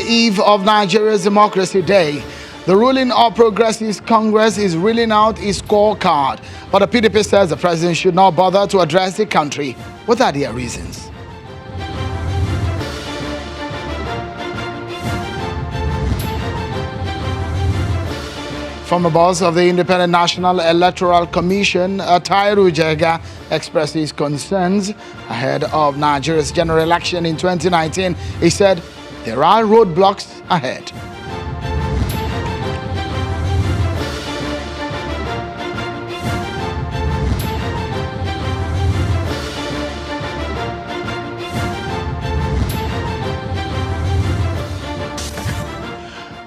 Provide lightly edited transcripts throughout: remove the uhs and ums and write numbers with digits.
eve of Nigeria's Democracy Day, the ruling All Progressives Congress is reeling out its scorecard. But the PDP says the president should not bother to address the country. What are their reasons? Former boss of the Independent National Electoral Commission, Jega, expressed his concerns ahead of Nigeria's general election in 2019. He said there are roadblocks ahead.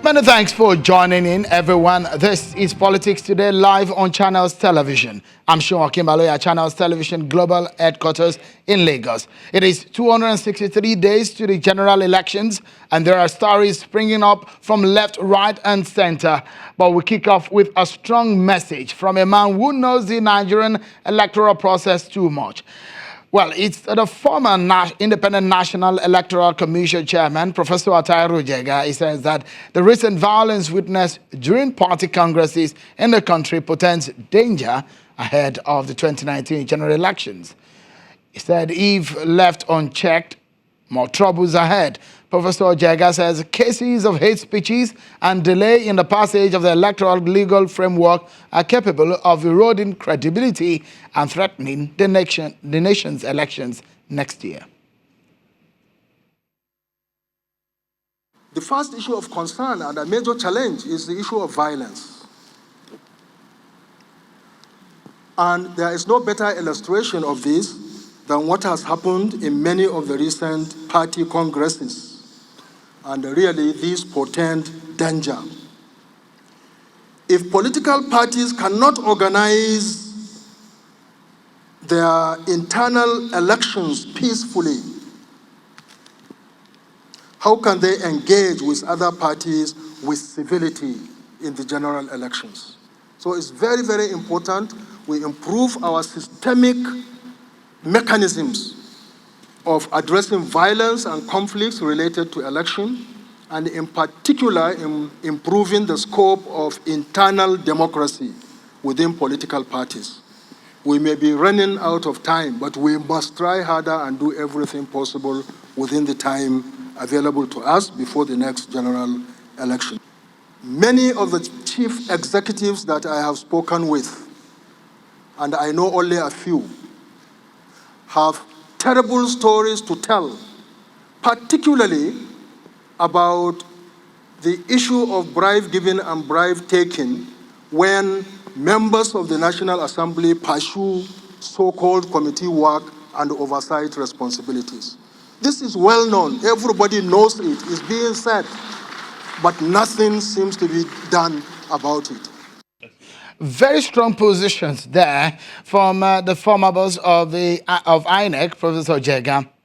Many thanks for joining in, everyone. This is Politics Today, live on Channels Television. I'm Sean Akimbaloya, Channels Television Global Headquarters in Lagos. It is 263 days to the general elections, and there are stories springing up from left, right, and center. But we kick off with a strong message from a man who knows the Nigerian electoral process too much. Well, it's the former Independent National Electoral Commission chairman, Professor Jega. He says that the recent violence witnessed during party congresses in the country portends danger ahead of the 2019 general elections. He said if left unchecked, more troubles ahead. Professor Jega says cases of hate speeches and delay in the passage of the electoral legal framework are capable of eroding credibility and threatening the nation's elections next year. The first issue of concern and a major challenge is the issue of violence. And there is no better illustration of this than what has happened in many of the recent party congresses. And really, these portend danger. If political parties cannot organize their internal elections peacefully, how can they engage with other parties with civility in the general elections? So it's very, very important we improve our systemic mechanisms of addressing violence and conflicts related to election, and in particular in improving the scope of internal democracy within political parties. We may be running out of time, but we must try harder and do everything possible within the time available to us before the next general election. Many of the chief executives that I have spoken with, and I know only a few, have terrible stories to tell, particularly about the issue of bribe giving and bribe taking when members of the National Assembly pursue so-called committee work and oversight responsibilities. This is well known. Everybody knows it. It's being said, but nothing seems to be done about it. Very strong positions there from the former boss of INEC, Professor Jega.